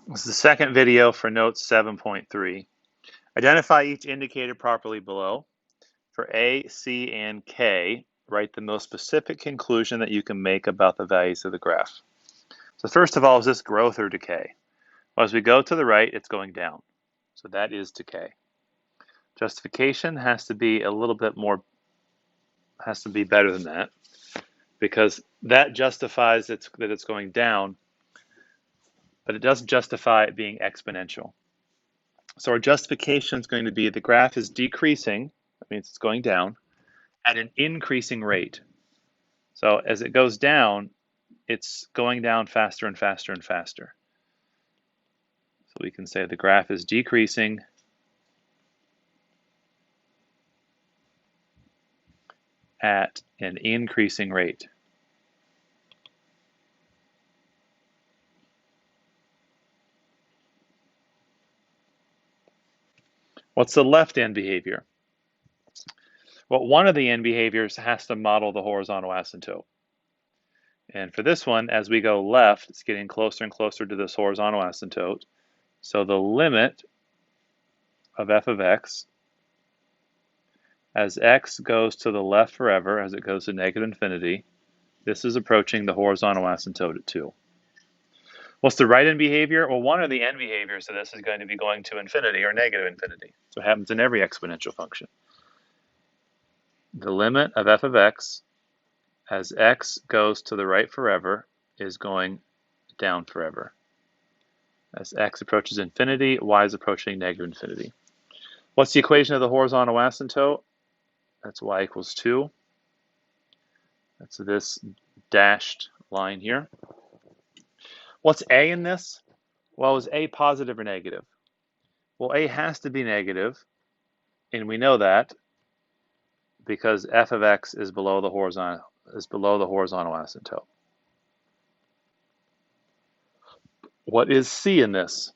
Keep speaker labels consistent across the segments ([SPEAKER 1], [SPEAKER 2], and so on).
[SPEAKER 1] This is the second video for Note 7.3. Identify each indicator properly below. For A, C, and K, write the most specific conclusion that you can make about the values of the graph. So first of all, is this growth or decay? Well, as we go to the right, it's going down. So that is decay. Justification has to be a little bit more, has to be better than that, because that justifies that it's going down, but it doesn't justify it being exponential. So our justification is going to be the graph is decreasing, that means it's going down, at an increasing rate. So as it goes down, it's going down faster and faster and faster. So we can say the graph is decreasing at an increasing rate. What's the left end behavior? Well, one of the end behaviors has to model the horizontal asymptote. And for this one, as we go left, it's getting closer and closer to this horizontal asymptote. So the limit of f of x as x goes to the left forever, as it goes to negative infinity, this is approaching the horizontal asymptote at 2. What's the right end behavior? Well, one of the end behaviors of this is going to be going to infinity or negative infinity. So it happens in every exponential function. The limit of f of x as x goes to the right forever is going down forever. As x approaches infinity, y is approaching negative infinity. What's the equation of the horizontal asymptote? That's y equals 2. That's this dashed line here. What's a in this? Well, is a positive or negative? Well, a has to be negative, and we know that because f of x is below the horizontal asymptote. What is c in this?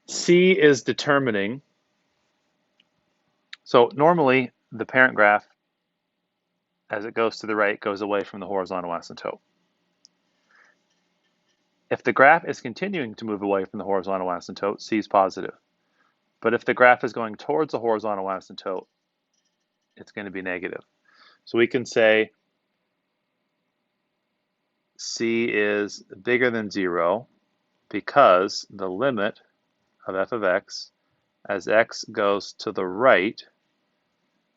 [SPEAKER 1] C is determining. So normally the parent graph, as it goes to the right, goes away from the horizontal asymptote. If the graph is continuing to move away from the horizontal asymptote, C is positive. But if the graph is going towards the horizontal asymptote, it's going to be negative. So we can say C is bigger than 0 because the limit of f of x as x goes to the right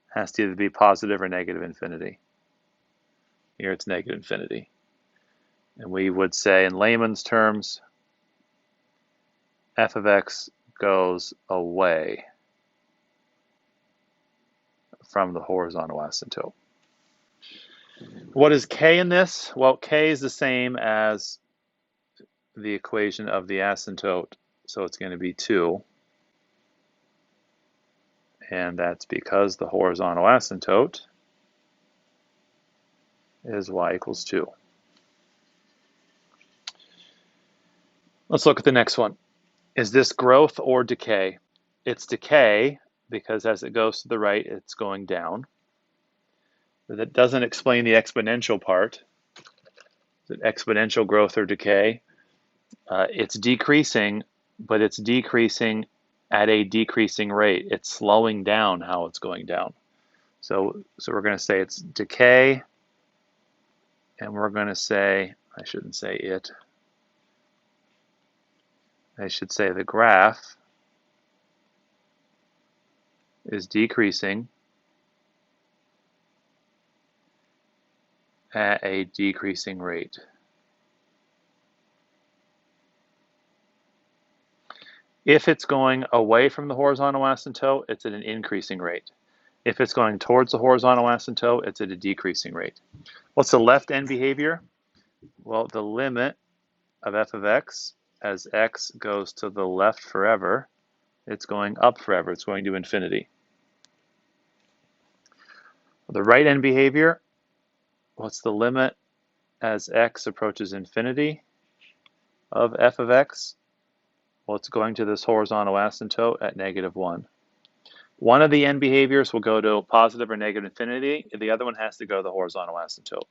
[SPEAKER 1] has to either be positive or negative infinity. Here it's negative infinity. And we would say in layman's terms, f of x goes away from the horizontal asymptote. What is k in this? Well, k is the same as the equation of the asymptote, so it's going to be 2. And that's because the horizontal asymptote is y equals 2. Let's look at the next one. Is this growth or decay? It's decay because as it goes to the right, it's going down. That doesn't explain the exponential part. Is it exponential growth or decay? It's decreasing, but it's decreasing at a decreasing rate. It's slowing down how it's going down. So we're going to say it's decay, and we're going to say, I shouldn't say it, I should say the graph is decreasing at a decreasing rate. If it's going away from the horizontal asymptote, it's at an increasing rate. If it's going towards the horizontal asymptote, it's at a decreasing rate. What's the left end behavior? Well, the limit of f of x as x goes to the left forever, it's going up forever. It's going to infinity. The right end behavior, what's the limit as x approaches infinity of f of x? Well, it's going to this horizontal asymptote at -1. One of the end behaviors will go to positive or negative infinity. The other one has to go to the horizontal asymptote.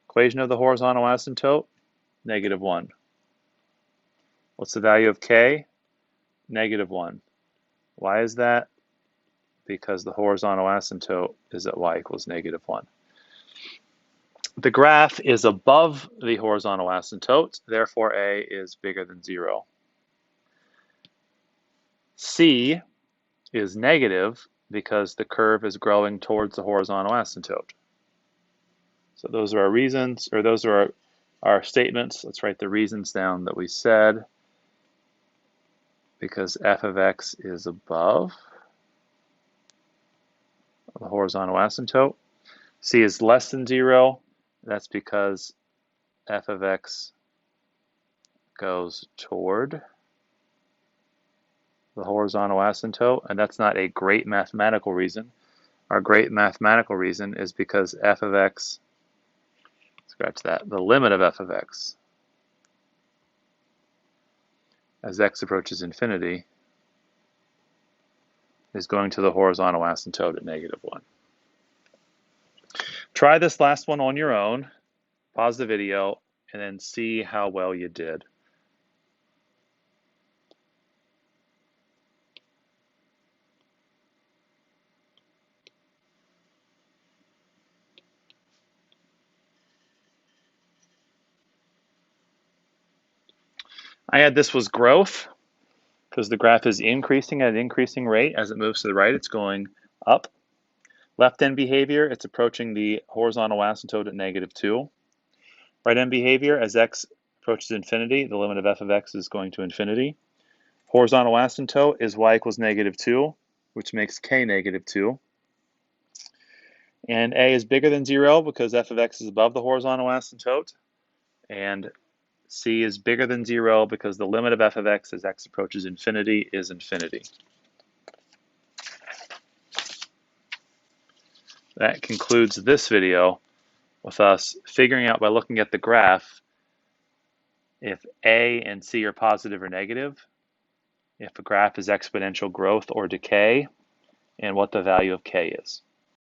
[SPEAKER 1] Equation of the horizontal asymptote, -1. What's the value of k? -1. Why is that? Because the horizontal asymptote is at y equals -1. The graph is above the horizontal asymptote, therefore a is bigger than 0. C is negative because the curve is growing towards the horizontal asymptote. So those are our reasons, or those are our statements. Let's write the reasons down that we said. Because f of x is above the horizontal asymptote. C is less than 0. That's because f of x goes toward the horizontal asymptote, and that's not a great mathematical reason. Our great mathematical reason is because f of x, scratch that, the limit of f of x as x approaches infinity is going to the horizontal asymptote at -1. Try this last one on your own, pause the video, and then see how well you did. I had this was growth because the graph is increasing at an increasing rate. As it moves to the right, it's going up. Left end behavior, it's approaching the horizontal asymptote at -2. Right end behavior, as x approaches infinity, the limit of f of x is going to infinity. Horizontal asymptote is y equals -2, which makes k -2. And a is bigger than 0 because f of x is above the horizontal asymptote. And c is bigger than 0 because the limit of f of x as x approaches infinity is infinity. That concludes this video with us figuring out by looking at the graph if a and c are positive or negative, if a graph is exponential growth or decay, and what the value of k is.